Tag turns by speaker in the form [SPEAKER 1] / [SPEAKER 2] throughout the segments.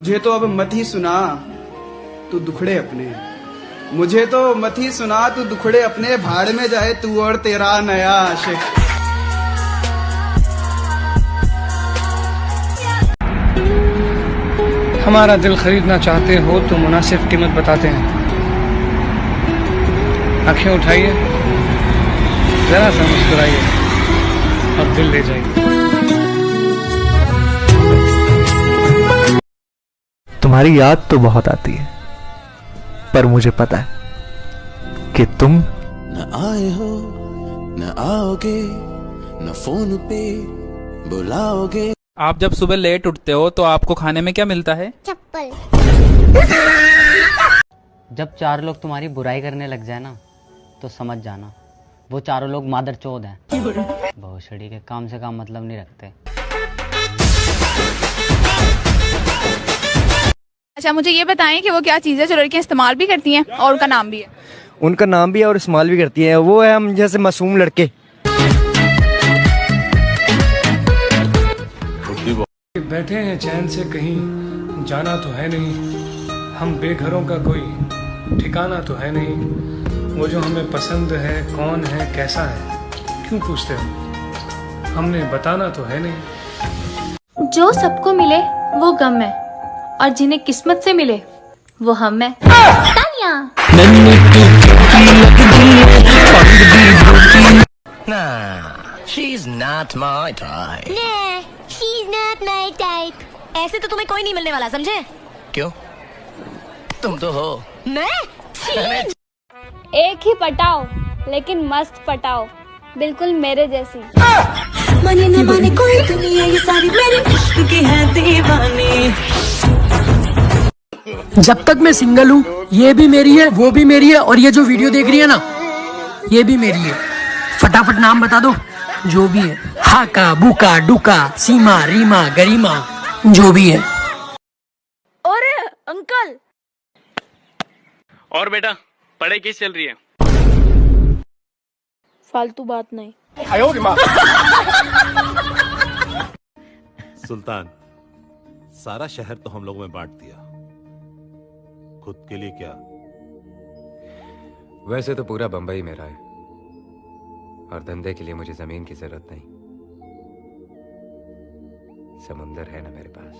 [SPEAKER 1] मुझे तो अब मत ही सुना तू दुखड़े अपने, मुझे तो मत ही सुना तू दुखड़े अपने, भाड़ में जाए तू और तेरा नया आशिक।
[SPEAKER 2] हमारा दिल खरीदना चाहते हो तो मुनासिब कीमत बताते हैं। आंखें उठाइए, जरा सा मुस्कुराइए और दिल ले जाइए।
[SPEAKER 3] तुम्हारी याद तो बहुत आती है, पर मुझे पता है कि तुम
[SPEAKER 4] न आए हो, न आओगे, न फोन पे बुलाओगे।
[SPEAKER 5] आप जब सुबह लेट उठते हो तो आपको खाने में क्या मिलता है?
[SPEAKER 6] चप्पल।
[SPEAKER 7] जब चार लोग तुम्हारी बुराई करने लग जाए ना, तो समझ जाना वो चारों लोग मादरचोद हैं। भोसड़ी के काम से काम मतलब नहीं रखते।
[SPEAKER 8] अच्छा, मुझे ये बताएं कि वो क्या चीज़ है जो लड़कियां इस्तेमाल भी करती हैं और उनका नाम भी है?
[SPEAKER 9] उनका नाम भी है और इस्तेमाल भी करती हैं। वो है हम जैसे मासूम लड़के।
[SPEAKER 2] बैठे हैं चैन से, कहीं जाना तो है नहीं। हम बेघरों का कोई ठिकाना तो है नहीं। वो जो हमें पसंद है कौन है कैसा है क्यों पूछते हो? हमने बताना तो है नहीं।
[SPEAKER 10] जो सबको मिले वो गम है, और जिन्हें किस्मत से मिले वो हम है।
[SPEAKER 6] She's not my type. Nah, she's not my type. ऐसे तो तुम्हें कोई नहीं मिलने वाला, समझे?
[SPEAKER 4] क्यों? तुम तो हो।
[SPEAKER 6] मैं?
[SPEAKER 10] एक ही पटाओ लेकिन मस्त पटाओ, बिल्कुल मेरे जैसी।
[SPEAKER 6] माने न माने कोई दुनिया ये सारी मेरी इश्क की है दीवानी।
[SPEAKER 11] जब तक मैं सिंगल हूँ ये भी मेरी है, वो भी मेरी है, और ये जो वीडियो देख रही है ना ये भी मेरी है। फटाफट नाम बता दो जो भी है। हाका, बुका, डुका, सीमा, रीमा, गरिमा, जो भी है।
[SPEAKER 10] और अंकल।
[SPEAKER 5] और बेटा पढ़ाई कैसी चल रही है?
[SPEAKER 10] फालतू बात नहीं।
[SPEAKER 12] सुल्तान, सारा शहर तो हम लोगों में बांट दिया, खुद के लिए क्या?
[SPEAKER 13] वैसे तो पूरा बंबई मेरा है, और धंधे के लिए मुझे जमीन की जरूरत नहीं। समुंदर है ना मेरे पास।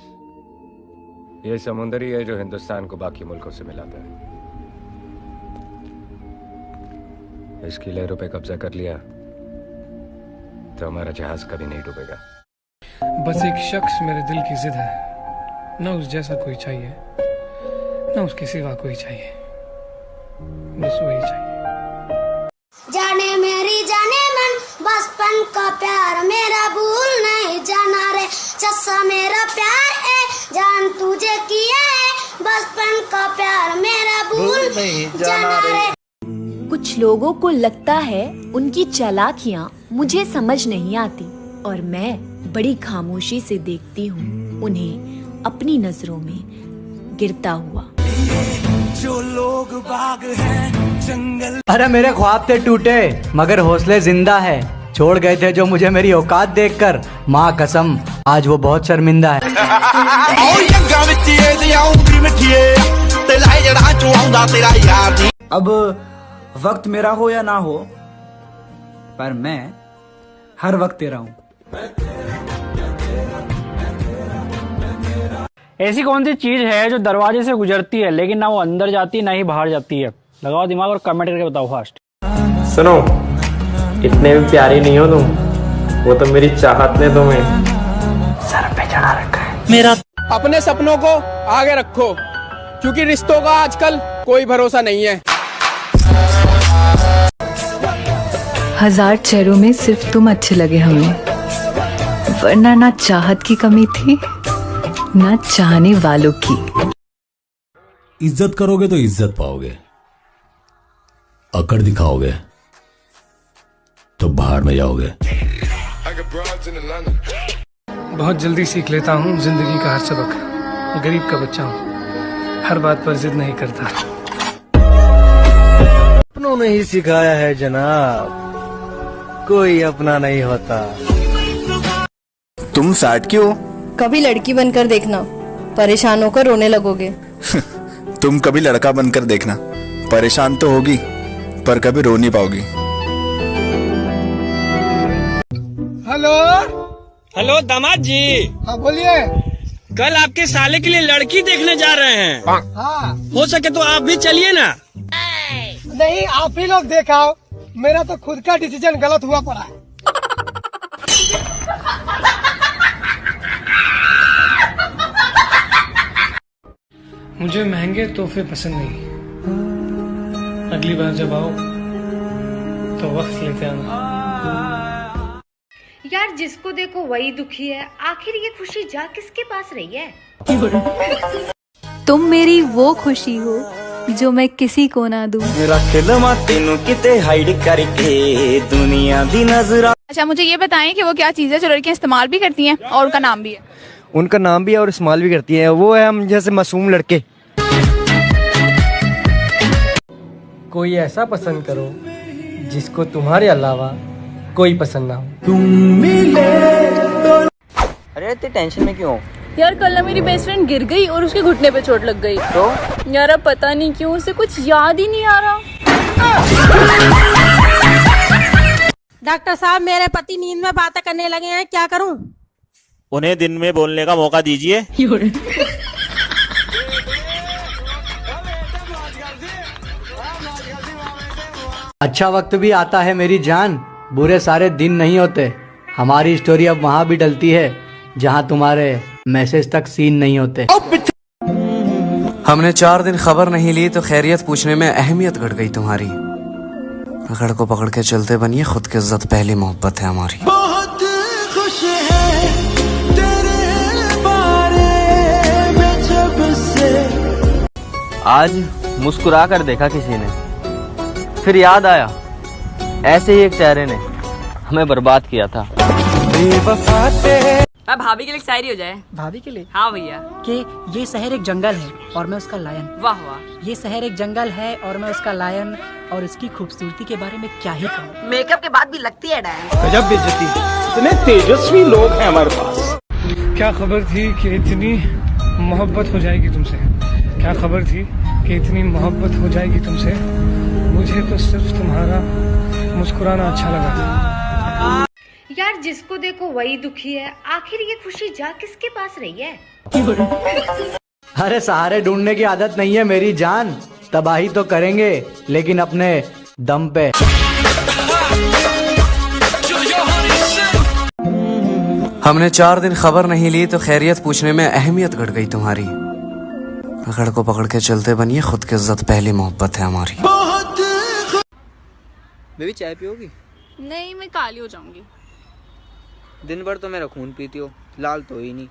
[SPEAKER 13] ये समुंदर ही है जो हिंदुस्तान को बाकी मुल्कों से मिलाता है। इसकी लहरों पे कब्जा कर लिया तो हमारा जहाज कभी नहीं डूबेगा।
[SPEAKER 2] बस एक शख्स मेरे दिल की जिद है, न उस जैसा कोई चाहिए न उसके सिवा कोई चाहिए, बस वही चाहिए।
[SPEAKER 6] जाने मेरी जाने मन बचपन का प्यार मेरा भूल नहीं जाना रे। चस्सा मेरा प्यार है जान तुझे किया है, बचपन का प्यार मेरा भूल नहीं जाना रे।
[SPEAKER 10] कुछ लोगों को लगता है उनकी चालाकियाँ मुझे समझ नहीं आती, और मैं बड़ी खामोशी से देखती हूँ उन्हें अपनी नजरों में गिरता हुआ।
[SPEAKER 4] जो लोग बाग हैं जंगल।
[SPEAKER 9] अरे मेरे ख्वाब थे टूटे मगर हौसले जिंदा है। छोड़ गए थे जो मुझे मेरी औकात देखकर, माँ कसम आज वो बहुत शर्मिंदा है।
[SPEAKER 1] अब वक्त मेरा हो या ना हो, पर मैं हर वक्त तेरा हूँ।
[SPEAKER 11] ऐसी कौन सी चीज है जो दरवाजे से गुजरती है लेकिन ना वो अंदर जाती ना ही बाहर जाती है? लगाओ दिमाग और कमेंट करके बताओ फास्ट।
[SPEAKER 14] सुनो, इतने भी प्यारी नहीं हो तुम, वो तो मेरी चाहत ने तुम्हें सर पे चढ़ा रखा है।
[SPEAKER 9] मेरा
[SPEAKER 1] अपने सपनों को आगे रखो, क्योंकि रिश्तों का आजकल कोई भरोसा नहीं है।
[SPEAKER 10] हजार चेहरों में सिर्फ तुम अच्छे लगे हमें, वरना ना चाहत की कमी थी ना चाहने वालों की।
[SPEAKER 12] इज्जत करोगे तो इज्जत पाओगे, अकड़ दिखाओगे तो बाहर में जाओगे।
[SPEAKER 2] बहुत जल्दी सीख लेता हूँ जिंदगी का हर सबक। गरीब का बच्चा हूँ, हर बात पर जिद नहीं करता।
[SPEAKER 9] अपनों ने ही सिखाया है जनाब, कोई अपना नहीं होता।
[SPEAKER 4] तुम सैड क्यों?
[SPEAKER 10] कभी लड़की बनकर देखना,
[SPEAKER 15] परेशान होकर रोने लगोगे।
[SPEAKER 16] तुम कभी लड़का बनकर देखना, परेशान तो होगी पर कभी रो नहीं पाओगी।
[SPEAKER 17] हेलो
[SPEAKER 18] हेलो दामाद जी।
[SPEAKER 17] हाँ बोलिए।
[SPEAKER 18] कल आपके साले के लिए लड़की देखने जा रहे हैं।
[SPEAKER 17] हाँ
[SPEAKER 18] हो सके तो आप भी चलिए ना।
[SPEAKER 17] नहीं, आप ही लोग देखाओ, मेरा तो खुद का डिसीजन गलत हुआ पड़ा है।
[SPEAKER 2] मुझे महंगे तोहफे पसंद नहीं। अगली बार जब आओ तो वक्त लेते आना।
[SPEAKER 19] यार जिसको देखो वही दुखी है, आखिर ये खुशी जा किसके पास रही है?
[SPEAKER 20] तुम मेरी वो खुशी हो जो मैं किसी को ना दूं।
[SPEAKER 21] रख लवा तेनू किते हाइड करके दुनिया दी नजर।
[SPEAKER 8] अच्छा मुझे ये बताएं कि वो क्या चीज़ है जो लड़कियां इस्तेमाल भी करती हैं और उनका नाम भी है?
[SPEAKER 22] उनका नाम भी है और इस्तेमाल भी करती है। वो है हम जैसे मासूम लड़के।
[SPEAKER 11] कोई ऐसा पसंद करो जिसको तुम्हारे अलावा कोई पसंद ना हो।
[SPEAKER 22] तुम मिले तो।
[SPEAKER 7] अरे इतनी टेंशन में क्यों?
[SPEAKER 20] यार कल ना मेरी बेस्ट फ्रेंड गिर गई और उसके घुटने पे चोट लग गई।
[SPEAKER 7] तो
[SPEAKER 20] यार अब पता नहीं क्यों उसे कुछ याद ही नहीं आ रहा।
[SPEAKER 23] डॉक्टर साहब मेरे पति नींद में बातें करने लगे हैं, क्या करूं?
[SPEAKER 24] उन्हें दिन में बोलने का मौका दीजिए।
[SPEAKER 9] अच्छा वक्त भी आता है मेरी जान, बुरे सारे दिन नहीं होते। हमारी स्टोरी अब वहाँ भी डलती है जहाँ तुम्हारे मैसेज तक सीन नहीं होते।
[SPEAKER 25] हमने 4 दिन खबर नहीं ली तो खैरियत पूछने में अहमियत घट गई तुम्हारी। पकड़ को पकड़ के चलते बनिए, खुद की इज्जत पहली मोहब्बत है हमारी।
[SPEAKER 4] बहुत खुश है तेरे बारे में जब से।
[SPEAKER 7] आज मुस्कुरा कर देखा किसी ने, फिर याद आया ऐसे ही एक चेहरे ने हमें बर्बाद किया था।
[SPEAKER 23] अब भाभी के लिए शायरी हो जाए।
[SPEAKER 11] भाभी के लिए?
[SPEAKER 23] हाँ भैया।
[SPEAKER 11] कि ये शहर एक जंगल है और मैं उसका लायन।
[SPEAKER 23] वाह वाह।
[SPEAKER 11] ये शहर एक जंगल है और मैं उसका लायन, और इसकी खूबसूरती के बारे में क्या ही कहूँ।
[SPEAKER 23] मेकअप के बाद भी लगती है डायन।
[SPEAKER 18] गजब बेइज्जती, इतने तेजस्वी लोग हैं हमारे पास।
[SPEAKER 2] क्या खबर थी कि इतनी मोहब्बत हो जाएगी तुमसे? क्या खबर थी कि इतनी मोहब्बत हो जाएगी तुमसे? मुझे तो सिर्फ तुम्हारा मुस्कुराना अच्छा लगा।
[SPEAKER 19] यार जिसको देखो वही दुखी है, आखिर ये खुशी जा किसके पास रही है?
[SPEAKER 9] अरे सहारे ढूंढने की आदत नहीं है मेरी जान, तबाही तो करेंगे लेकिन अपने दम पे।
[SPEAKER 25] हमने 4 दिन खबर नहीं ली तो खैरियत पूछने में अहमियत घट गई तुम्हारी। पकड़ को पकड़ के चलते बनिए, खुद की इज्जत पहली मोहब्बत है हमारी।
[SPEAKER 7] बेबी चाय पियोगी?
[SPEAKER 20] नहीं मैं काली हो जाऊंगी।
[SPEAKER 7] दिन भर तो मेरा खून पीती हो, लाल तो ही नहीं।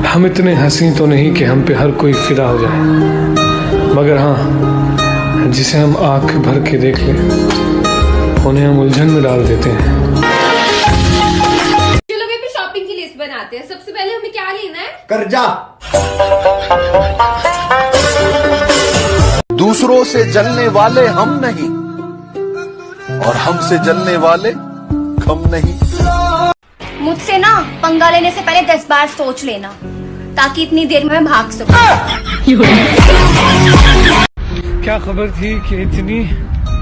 [SPEAKER 2] हम इतने हंसी तो नहीं कि हम पे हर कोई फिदा हो जाए, मगर हाँ जिसे हम आंख भर के देख लें उन्हें हम उलझन में डाल देते हैं।
[SPEAKER 19] चलो बेबी शॉपिंग की लिस्ट बनाते हैं। सबसे पहले हमें क्या लेना है?
[SPEAKER 16] कर्जा। दूसरों से जलने वाले हम नहीं और हमसे जलने वाले हम नहीं।
[SPEAKER 6] मुझसे ना पंगा लेने से पहले 10 बार सोच लेना, ताकि इतनी देर में मैं भाग सकूं।
[SPEAKER 2] क्या खबर थी कि इतनी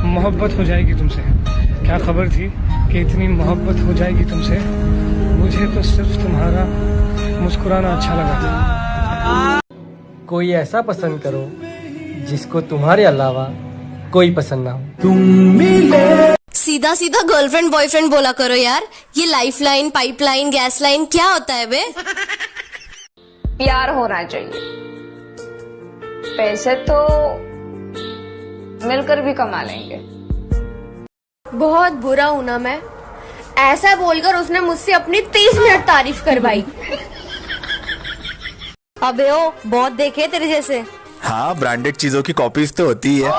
[SPEAKER 2] मोहब्बत हो जाएगी तुमसे? क्या खबर थी कि इतनी मोहब्बत हो जाएगी तुमसे? मुझे तो सिर्फ तुम्हारा मुस्कुराना अच्छा लगा।
[SPEAKER 11] कोई ऐसा पसंद करो जिसको तुम्हारे अलावा कोई पसंद ना हो।
[SPEAKER 23] तुम मिले। सीधा सीधा गर्लफ्रेंड बॉयफ्रेंड बोला करो यार, ये life line, pipeline, gas line क्या होता है बे?
[SPEAKER 19] प्यार होना चाहिए, पैसे तो मिलकर भी कमा लेंगे।
[SPEAKER 6] बहुत बुरा हूं ना मैं, ऐसा बोलकर उसने मुझसे अपनी 30 मिनट तारीफ करवाई।
[SPEAKER 23] अबे ओ बहुत देखे तेरे जैसे।
[SPEAKER 16] हाँ, ब्रांडेड चीजों की कॉपीज तो होती है।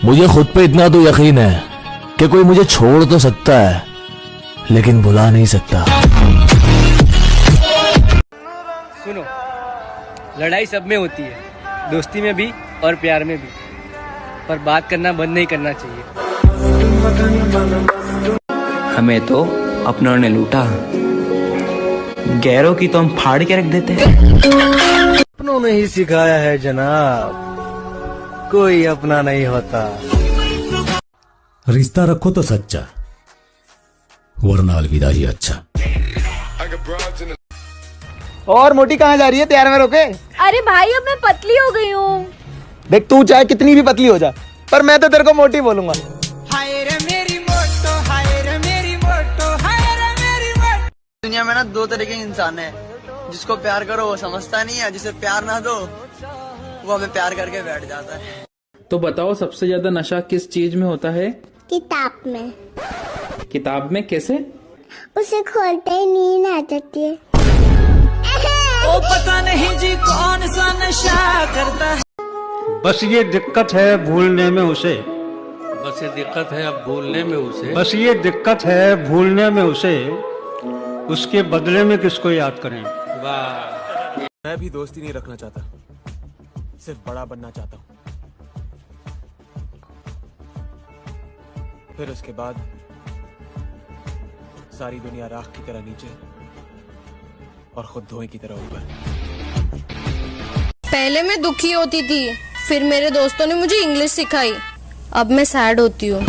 [SPEAKER 26] मुझे खुद पे इतना तो यकीन है कि कोई मुझे छोड़ तो सकता है लेकिन भुला नहीं सकता।
[SPEAKER 11] सुनो, लड़ाई सब में होती है, दोस्ती में भी और प्यार में भी, पर बात करना बंद नहीं करना चाहिए।
[SPEAKER 7] हमें तो अपनों ने लूटा,
[SPEAKER 21] गैरों की तो हम फाड़ के रख देते हैं।
[SPEAKER 22] अपनों ने ही सिखाया है जनाब, कोई अपना नहीं होता।
[SPEAKER 26] रिश्ता रखो तो सच्चा, वरना अलविदा ही अच्छा।
[SPEAKER 22] और मोटी कहाँ जा रही है, तैयार में रोके?
[SPEAKER 10] अरे भाई अब मैं पतली हो गई हूँ।
[SPEAKER 22] देख तू चाहे कितनी भी पतली हो जा, पर मैं तो तेरे को मोटी बोलूंगा।
[SPEAKER 9] दुनिया में ना दो तरह के इंसान है, जिसको प्यार करो वो समझता नहीं है, जिसे प्यार ना दो वो हमें प्यार करके बैठ जाता है।
[SPEAKER 1] तो बताओ सबसे ज्यादा नशा किस चीज में होता है?
[SPEAKER 6] किताब में।
[SPEAKER 1] किताब में कैसे?
[SPEAKER 6] उसे खोलते ही नींद आ जाती है।
[SPEAKER 4] ओ पता नहीं जी कौन सा नशा करता है।
[SPEAKER 3] बस ये दिक्कत है भूलने में उसे,
[SPEAKER 5] बस ये दिक्कत है अब भूलने में उसे,
[SPEAKER 3] बस ये दिक्कत है भूलने में उसे, उसके बदले में किसको याद करें।
[SPEAKER 5] वाह।
[SPEAKER 13] मैं भी दोस्ती नहीं रखना चाहता, सिर्फ बड़ा बनना चाहता हूँ। फिर उसके बाद सारी दुनिया राख की तरह नीचे और खुद धुएं की तरह ऊपर।
[SPEAKER 23] पहले मैं दुखी होती थी, फिर मेरे दोस्तों ने मुझे इंग्लिश सिखाई, अब मैं सैड होती हूँ।